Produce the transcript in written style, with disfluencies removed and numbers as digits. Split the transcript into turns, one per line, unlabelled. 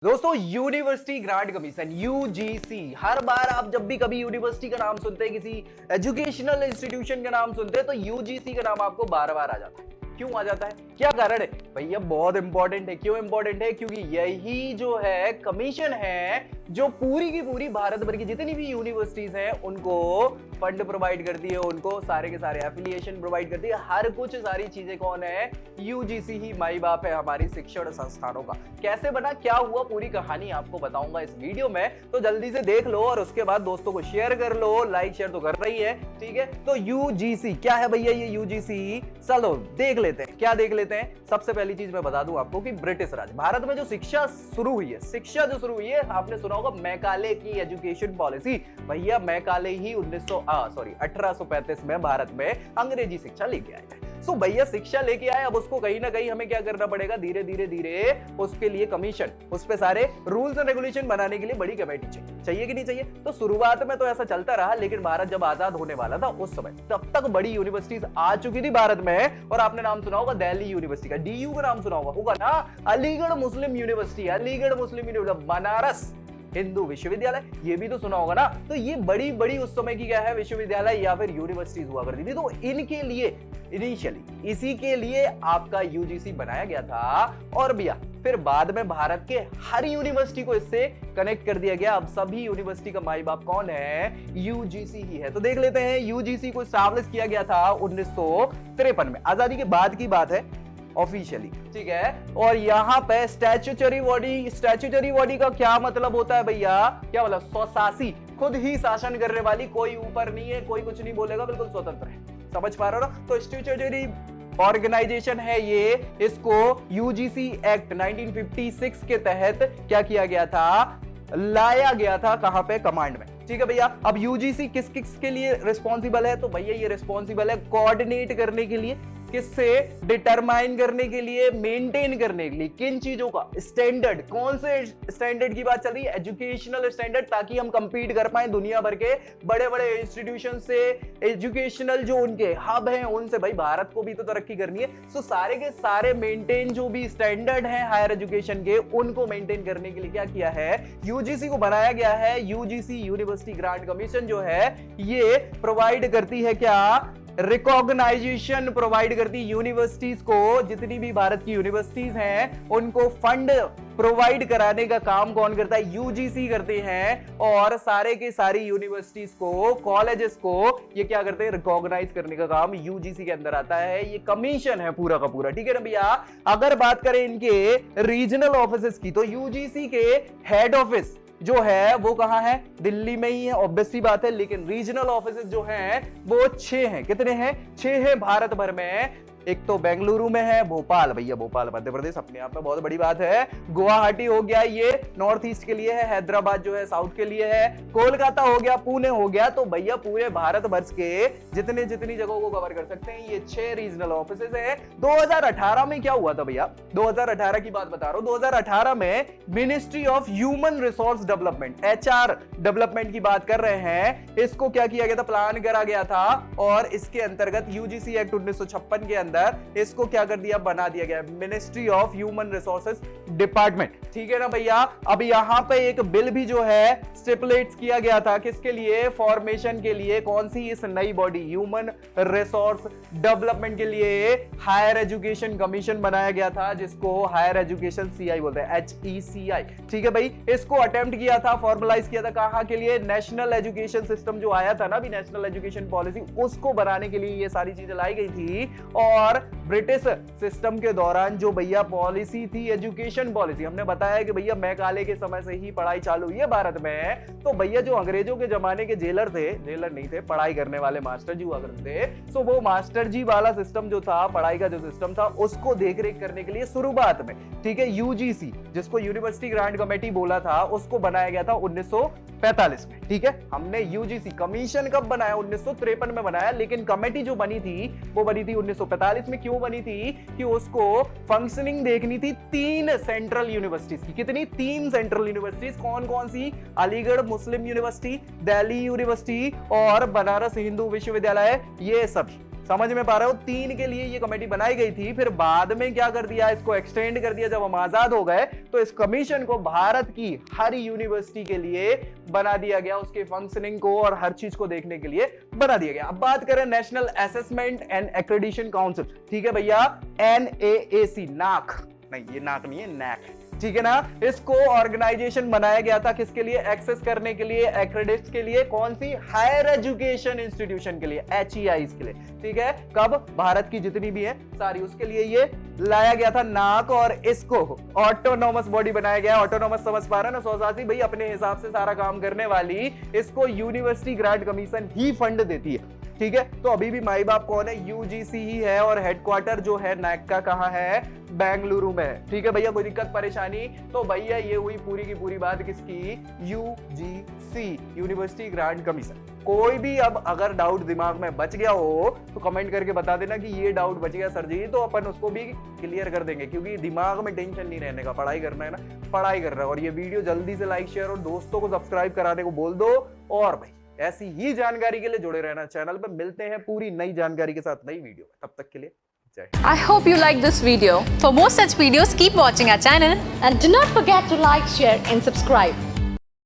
दोस्तों university grant commission UGC हर बार आप जब भी कभी यूनिवर्सिटी का नाम सुनते हैं, किसी एजुकेशनल इंस्टीट्यूशन का नाम सुनते हैं तो यूजीसी का नाम आपको बार बार आ जाता है। क्यों आ जाता है, क्या कारण है भैया? बहुत इंपॉर्टेंट है। क्यों इंपॉर्टेंट है? क्योंकि यही जो है कमीशन है जो पूरी की पूरी भारत भर की जितनी भी यूनिवर्सिटीज हैं उनको फंड प्रोवाइड करती है, उनको सारे के सारे एफिलिएशन प्रोवाइड करती है। हर कुछ सारी चीजें कौन है? यूजीसी ही माई बाप है हमारी शिक्षण संस्थानों का। कैसे बना, क्या हुआ, पूरी कहानी आपको बताऊंगा इस वीडियो में, तो जल्दी से देख लो और उसके बाद दोस्तों को शेयर कर लो। लाइक शेयर तो कर रही है, ठीक है। तो यूजीसी क्या है भैया? ये यूजीसी चलो देख लेते हैं। क्या देख लेते हैं? सबसे पहली चीज मैं बता दूं आपको कि ब्रिटिश राज भारत में जो शिक्षा शुरू हुई है, आपने सुना होगा मैकाले की एजुकेशन पॉलिसी। भैया मैकाले ही 1835 में भारत में अंग्रेजी शिक्षा लेके आए थे। सो भैया शिक्षा लेके आए, अब उसको कहीं ना कहीं हमें क्या करना पड़ेगा? धीरे धीरे उसके लिए कमीशन, उस पे सारे रूल्स एंड रेगुलेशन बनाने के लिए बड़ी कमेटी चाहिए कि नहीं चाहिए? तो शुरुआत में तो ऐसा चलता रहा, लेकिन भारत जब आजाद होने वाला था उस समय तब तक बड़ी यूनिवर्सिटीज आ चुकी थी भारत में। और आपने नाम सुना होगा दिल्ली यूनिवर्सिटी का, डीयू का नाम सुना होगा ना? अलीगढ़ मुस्लिम यूनिवर्सिटी, बनारस हिंदू विश्वविद्यालय, ये भी तो सुना होगा ना? तो ये बड़ी बड़ी उस समय की क्या है, विश्वविद्यालय या फिर यूनिवर्सिटीज हुआ करती थी। तो इनके लिए इनिशियली इसी के लिए आपका यूजीसी बनाया गया था। और भैया फिर बाद में भारत के हर यूनिवर्सिटी को इससे कनेक्ट कर दिया गया। अब सभी यूनिवर्सिटी का माई बाप कौन है? यूजीसी ही है। तो देख लेते हैं, यूजीसी को एस्टैब्लिश किया गया था 1953 में, आजादी के बाद की बात है ऑफिशियली, ठीक है। और यहाँ पे स्टैट्यूटरी बॉडी का क्या मतलब होता है भैया? क्या मतलब? स्वशासी, खुद ही शासन करने वाली, कोई ऊपर नहीं है, कोई कुछ नहीं बोलेगा, बिल्कुल स्वतंत्र है। समझ पा रहे हो ना? तो स्टैट्यूटरी ऑर्गेनाइजेशन है ये। इसको यूजीसी एक्ट 1956 के तहत क्या किया गया था? लाया गया था। कहां पे? कमांड में, ठीक है भैया। अब यूजीसी किस किस के लिए रिस्पॉन्सिबल है? तो भैया ये रिस्पॉन्सिबल है कोऑर्डिनेट करने के लिए, किससे? डिटरमाइन करने के लिए, मेंटेन करने के लिए। किन चीजों का? स्टैंडर्ड। कौन से स्टैंडर्ड की बात चल रही है? एजुकेशनल स्टैंडर्ड, ताकि हम कंपीट कर पाए दुनिया भर के बड़े बड़े इंस्टीट्यूशन से। एजुकेशनल जो उनके हब हैं उनसे, भाई भारत को भी तो तरक्की करनी है। सो सारे के सारे मेंटेन जो भी स्टैंडर्ड हैं हायर एजुकेशन के, उनको मेंटेन करने के लिए क्या किया है? यूजीसी को बनाया गया है। यूजीसी यूनिवर्सिटी ग्रांट कमीशन जो है ये प्रोवाइड करती है क्या? रिकॉग्नाइजेशन प्रोवाइड करती यूनिवर्सिटीज को। जितनी भी भारत की यूनिवर्सिटीज हैं उनको फंड प्रोवाइड कराने का काम कौन करता है? यूजीसी करते हैं। और सारे के सारी यूनिवर्सिटीज को, कॉलेजेस को ये क्या करते हैं? रिकॉग्नाइज करने का काम यूजीसी के अंदर आता है। ये कमीशन है पूरा का पूरा, ठीक है ना भैया। अगर बात करें इनके रीजनल ऑफिसेस की, तो यूजीसी के हेड ऑफिस जो है वो कहां है? दिल्ली में ही है, ऑब्वियस सी बात है। लेकिन रीजनल ऑफिसेस जो हैं वो 6 हैं। कितने हैं? 6 हैं भारत भर में। एक तो बेंगलुरु में है, भोपाल, भैया भोपाल मध्य प्रदेश अपने आप में बहुत बड़ी बात है। गुवाहाटी हो गया, ये नॉर्थ ईस्ट के लिए है। हैदराबाद जो है साउथ के लिए है। कोलकाता हो गया, पुणे हो गया। तो भैया पूरे भारत वर्ष के जितनी जगहों को कवर कर सकते हैं ये 6 रीजनल ऑफिसेज है। 2018 में क्या हुआ था भैया? 2018 की बात बता रहा हूं। 2018 में ministry of human resource development, HR development की बात कर रहे हैं। इसको क्या किया गया था? प्लान करा गया था। और इसके अंतर्गत यूजीसी एक्ट 1956 के अंदर इसको क्या कर दिया? बना दिया गया ministry of human resources department, ठीक है ना भैया। अब यहां पे एक बिल भी जो है स्टिपुलेट किया गया था, किसके लिए? फॉर्मेशन के लिए। कौन सी? इस नई बॉडी ह्यूमन रिसोर्स डेवलपमेंट के लिए हायर एजुकेशन कमीशन बनाया गया था, जिसको हायर एजुकेशन सीआई बोलते हैं, HECI, ठीक है भाई। इसको अटेम्प्ट किया था, फॉर्मलाइज किया था कहां के लिए? नेशनल एजुकेशन सिस्टम जो आया था ना भी, नेशनल एजुकेशन पॉलिसी, उसको बनाने के लिए ये सारी चीजें लाई गई थी। और ब्रिटिश सिस्टम के दौरान जो भैया पॉलिसी थी, एजुकेशन पॉलिसी, हमने बताया कि भैया मैकाले के समय से ही पढ़ाई चालू हुई है भारत में। तो भैया जो अंग्रेजों के जमाने के जेलर नहीं थे, पढ़ाई करने वाले मास्टर जी हुआ करते थे। सो वो मास्टर जी वाला सिस्टम जो था, पढ़ाई का जो सिस्टम था, उसको देखरेख करने के लिए शुरुआत में, ठीक है, यूजीसी जिसको यूनिवर्सिटी ग्रांट कमेटी बोला था, उसको बनाया गया था 1945 में, ठीक है। हमने यूजीसी कमीशन कब बनाया? 1953 में बनाया। लेकिन कमेटी जो बनी थी वो बनी थी 1945 में। क्यों बनी थी? कि उसको फंक्शनिंग देखनी थी 3 सेंट्रल यूनिवर्सिटीज की। कितनी? 3 सेंट्रल यूनिवर्सिटीज। कौन कौन सी? अलीगढ़ मुस्लिम यूनिवर्सिटी, दिल्ली यूनिवर्सिटी और बनारस हिंदू विश्वविद्यालय। ये सब समझ में पा रहे हो, 3 के लिए ये कमेटी बनाई गई थी, फिर बाद में क्या कर दिया, इसको एक्सटेंड कर दिया। जब हम आजाद हो गए तो इस कमीशन को भारत की हर यूनिवर्सिटी के लिए बना दिया गया, उसके फंक्शनिंग को और हर चीज को देखने के लिए बना दिया गया। अब बात करें national assessment and accreditation council, ठीक है भैया, NAAC, नाक नहीं, ये नाक नहीं है, नैक, ठीक है ना। इसको ऑर्गेनाइजेशन बनाया गया था किसके लिए, एक्सेस करने के लिए, एक्रेडिट्स के लिए, कौन सी, हायर एजुकेशन इंस्टीट्यूशन के लिए, HEIs के लिए, ठीक है। कब, भारत की जितनी भी है सारी, उसके लिए ये लाया गया था नाक, और इसको ऑटोनोमस बॉडी बनाया गया। ऑटोनोमस समझ पा रहे हैं ना, 180 भाई अपने हिसाब से सारा काम करने वाली, इसको यूनिवर्सिटी ग्रांट कमीशन ही फंड देती है, ठीक है। तो अभी भी माई बाप कौन है, UGC ही है, और हेडक्वार्टर जो है नैक का कहां है, बेंगलुरु में है, ठीक है भैया। कोई दिक्कत परेशानी, तो भैया ये हुई पूरी की पूरी बात किसकी, UGC, यूनिवर्सिटी ग्रांट कमीशन। कोई भी अब अगर डाउट दिमाग में बच गया हो तो कमेंट करके बता देना कि ये डाउट बच गया सर जी, तो अपन उसको भी क्लियर कर देंगे, क्योंकि दिमाग में टेंशन नहीं रहने का, पढ़ाई करना है ना, पढ़ाई कर रहा है। और ये वीडियो जल्दी से लाइक, शेयर और दोस्तों को सब्सक्राइब कराने को बोल दो। और भाई ऐसी ही जानकारी के लिए जुड़े रहना चैनल पर। मिलते हैं पूरी नई जानकारी के साथ नई वीडियो में, तब तक के लिए जय।
I hope you like this video. For more such videos, keep watching our channel
and do not forget to like, share and subscribe.